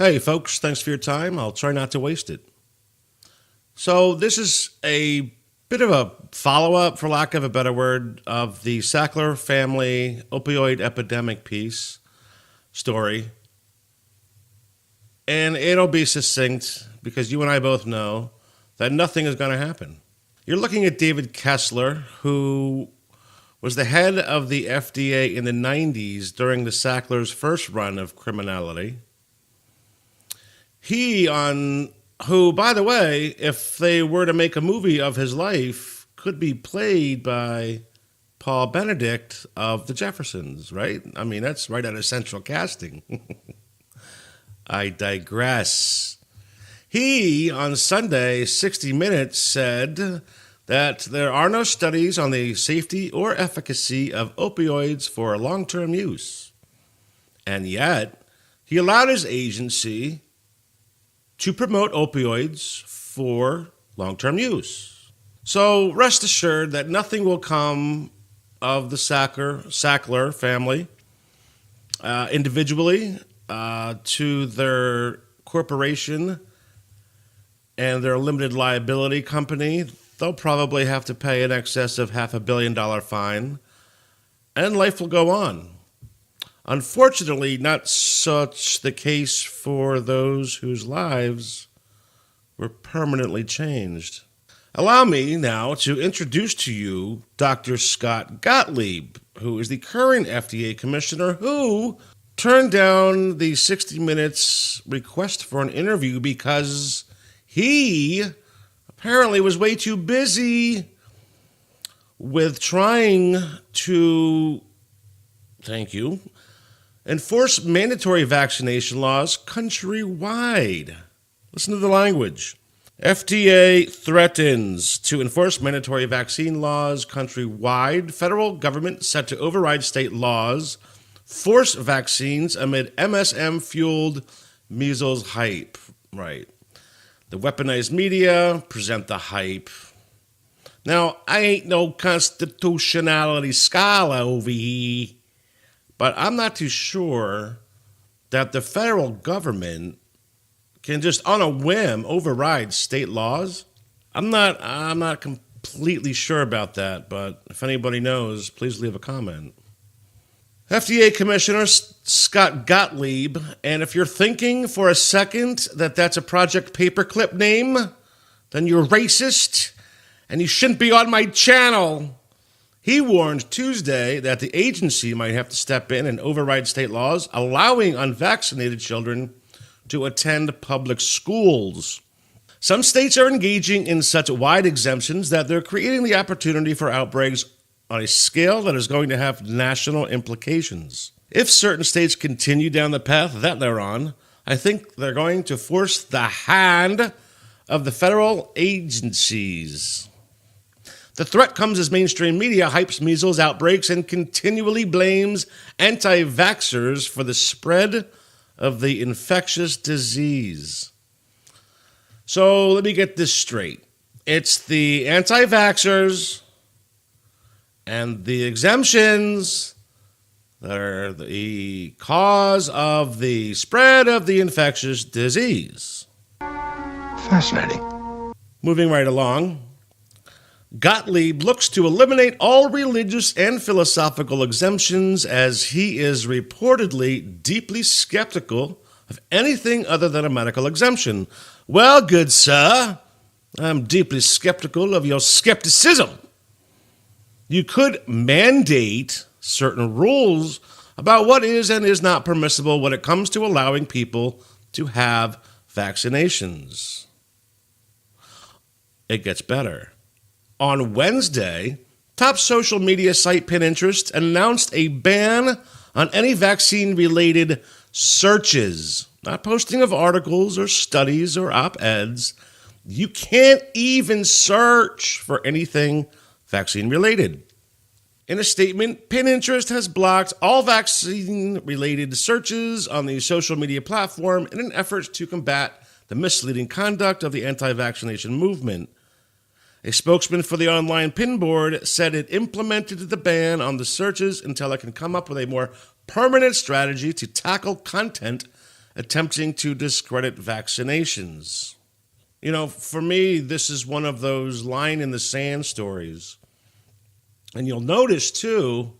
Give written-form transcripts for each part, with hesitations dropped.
Hey, folks, thanks for your time. I'll try not to waste it. So, this is a bit of a follow up, for lack of a better word, of the Sackler family opioid epidemic piece story. And it'll be succinct because you and I both know that nothing is going to happen. You're looking at David Kessler, who was the head of the FDA in the 90s during the Sackler's first run of criminality. Who, by the way, if they were to make a movie of his life, could be played by Paul Benedict of the Jeffersons, right? I mean, that's right out of central casting. I digress. He, on Sunday, 60 Minutes, said that there are no studies on the safety or efficacy of opioids for long-term use. And yet, he allowed his agency to promote opioids for long-term use. So rest assured that nothing will come of the Sackler family individually to their corporation and their limited liability company. They'll probably have to pay in excess of $500 million fine, and life will go on. Unfortunately, not such the case for those whose lives were permanently changed. Allow me now to introduce to you Dr. Scott Gottlieb, who is the current FDA commissioner who turned down the 60 Minutes request for an interview because he apparently was way too busy with trying to, enforce mandatory vaccination laws countrywide. Listen to the language. FDA threatens to enforce mandatory vaccine laws countrywide. Federal government set to override state laws, force vaccines amid MSM-fueled measles hype. Right. The weaponized media present the hype. Now, I ain't no constitutionality scholar over here, but I'm not too sure that the federal government can just on a whim override state laws. I'm not completely sure about that, but if anybody knows, please leave a comment. FDA Commissioner Scott Gottlieb, and if you're thinking for a second that that's a Project Paperclip name, then you're racist and you shouldn't be on my channel. He warned Tuesday that the agency might have to step in and override state laws allowing unvaccinated children to attend public schools. Some states are engaging in such wide exemptions that they're creating the opportunity for outbreaks on a scale that is going to have national implications. If certain states continue down the path that they're on, I think they're going to force the hand of the federal agencies. The threat comes as mainstream media hypes measles outbreaks and continually blames anti-vaxxers for the spread of the infectious disease. So let me get this straight. It's the anti-vaxxers and the exemptions that are the cause of the spread of the infectious disease. Fascinating. Moving right along, Gottlieb looks to eliminate all religious and philosophical exemptions as he is reportedly deeply skeptical of anything other than a medical exemption. Well, good sir, I'm deeply skeptical of your skepticism. You could mandate certain rules about what is and is not permissible when it comes to allowing people to have vaccinations. It gets better. On Wednesday, top social media site Pinterest announced a ban on any vaccine-related searches, not posting of articles or studies or op-eds. You can't even search for anything vaccine-related. In a statement, Pinterest has blocked all vaccine-related searches on the social media platform in an effort to combat the misleading conduct of the anti-vaccination movement. A spokesman for the online pin board said it implemented the ban on the searches until it can come up with a more permanent strategy to tackle content attempting to discredit vaccinations. You know, for me, this is one of those line in the sand stories. And you'll notice, too,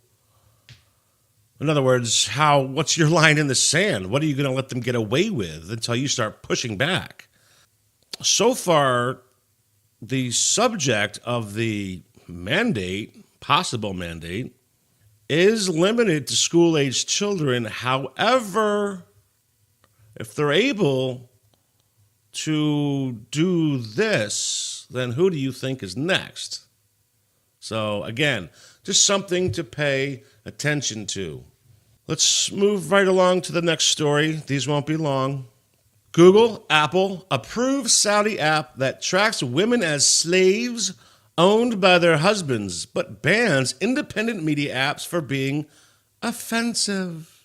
in other words, what's your line in the sand? What are you going to let them get away with until you start pushing back? So far, the subject of the possible mandate, is limited to school-aged children. However, if they're able to do this, then who do you think is next? So again, just something to pay attention to. Let's move right along to the next story. These won't be long. Google, Apple approve Saudi app that tracks women as slaves owned by their husbands, but bans independent media apps for being offensive.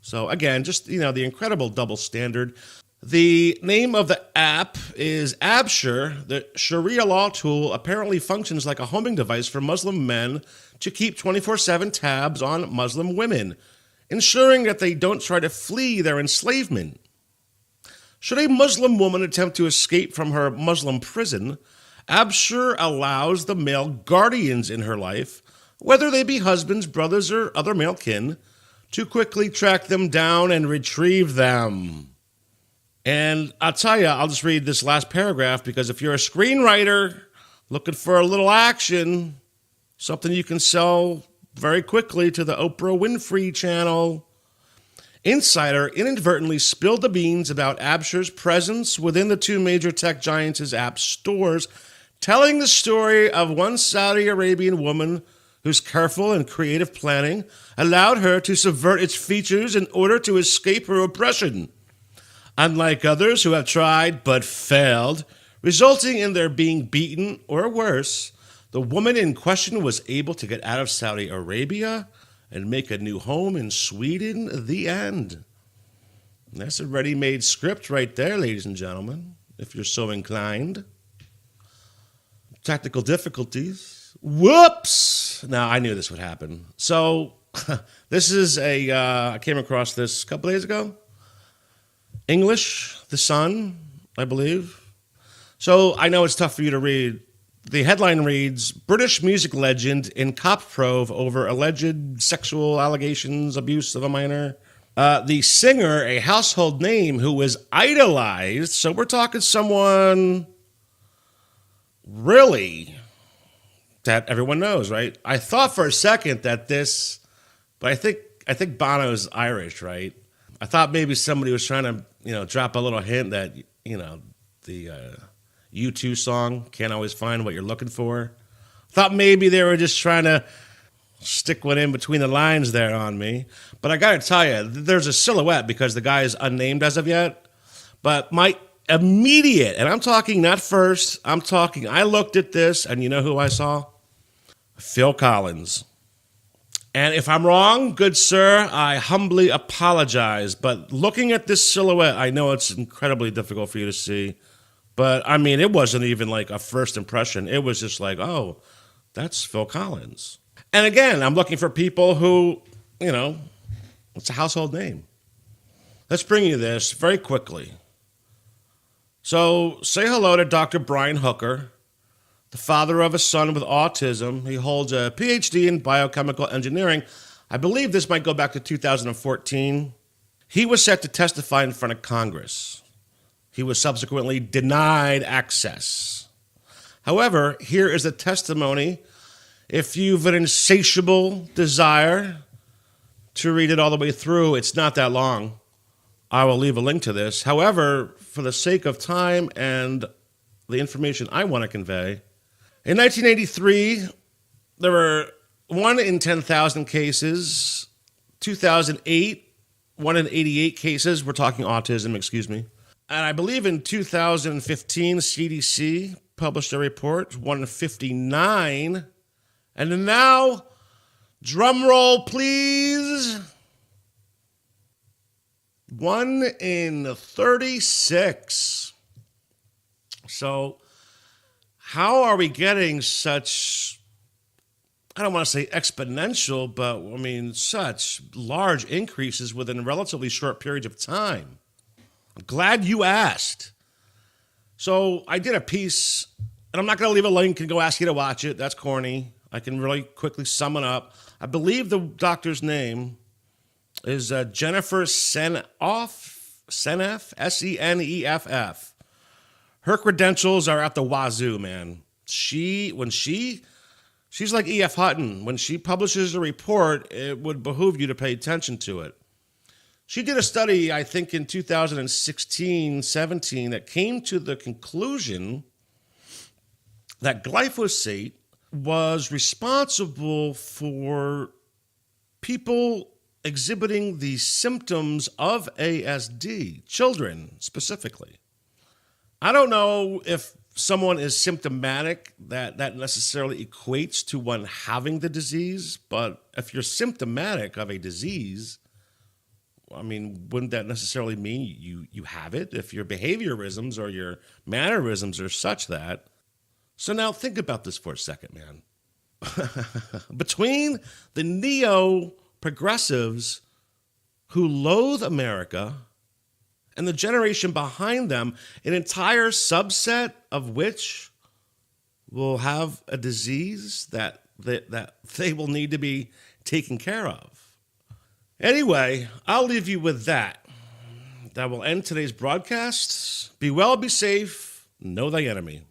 So again, just, the incredible double standard. The name of the app is Abshur. The Sharia law tool apparently functions like a homing device for Muslim men to keep 24/7 tabs on Muslim women, ensuring that they don't try to flee their enslavement. Should a Muslim woman attempt to escape from her Muslim prison, Abshur allows the male guardians in her life, whether they be husbands, brothers, or other male kin, to quickly track them down and retrieve them. And I'll tell you, I'll just read this last paragraph, because if you're a screenwriter looking for a little action, something you can sell very quickly to the Oprah Winfrey channel. Insider inadvertently spilled the beans about Abshur's presence within the two major tech giants' app stores, telling the story of one Saudi Arabian woman whose careful and creative planning allowed her to subvert its features in order to escape her oppression. Unlike others who have tried but failed, resulting in their being beaten or worse, the woman in question was able to get out of Saudi Arabia and make a new home in Sweden. The end. And that's a ready-made script right there, ladies and gentlemen, if you're so inclined. Technical difficulties. Whoops! Now, I knew this would happen. So, this is I came across this a couple days ago. English, The Sun, I believe. So, I know it's tough for you to read. The headline reads, British music legend in cop probe over alleged sexual allegations, abuse of a minor. The singer, a household name who was idolized. So we're talking someone really that everyone knows, right? I thought for a second that but I think Bono's Irish, right? I thought maybe somebody was trying to, drop a little hint that, the U2 song, Can't Always Find What You're Looking For. Thought maybe they were just trying to stick one in between the lines there on me. But I got to tell you, there's a silhouette because the guy is unnamed as of yet. But my immediate, and I'm talking not first, I looked at this and you know who I saw? Phil Collins. And if I'm wrong, good sir, I humbly apologize. But looking at this silhouette, I know it's incredibly difficult for you to see. But, I mean, it wasn't even like a first impression. It was just like, oh, that's Phil Collins. And again, I'm looking for people who, it's a household name. Let's bring you this very quickly. So, say hello to Dr. Brian Hooker, the father of a son with autism. He holds a PhD in biochemical engineering. I believe this might go back to 2014. He was set to testify in front of Congress. He was subsequently denied access. However, here is a testimony. If you've an insatiable desire to read it all the way through, it's not that long. I will leave a link to this. However, for the sake of time and the information I want to convey, in 1983, there were 1 in 10,000 cases. 2008, 1 in 88 cases. We're talking autism, excuse me. And I believe in 2015, CDC published a report, 1 in 59. And now, drum roll, please. 1 in 36. So, how are we getting such, I don't want to say exponential, but I mean, such large increases within relatively short periods of time? I'm glad you asked. So I did a piece, and I'm not going to leave a link and go ask you to watch it. That's corny. I can really quickly sum it up. I believe the doctor's name is Jennifer Seneff, Seneff. Her credentials are at the wazoo, man. She's like E.F. Hutton. When she publishes a report, it would behoove you to pay attention to it. She did a study, I think in 2016-17, that came to the conclusion that glyphosate was responsible for people exhibiting the symptoms of ASD, children specifically. I don't know if someone is symptomatic that necessarily equates to one having the disease, but if you're symptomatic of a disease, I mean, wouldn't that necessarily mean you have it if your behaviorisms or your mannerisms are such that? So now think about this for a second, man. Between the neo-progressives who loathe America and the generation behind them, an entire subset of which will have a disease that they will need to be taken care of. Anyway, I'll leave you with that. That will end today's broadcast. Be well, be safe, know thy enemy.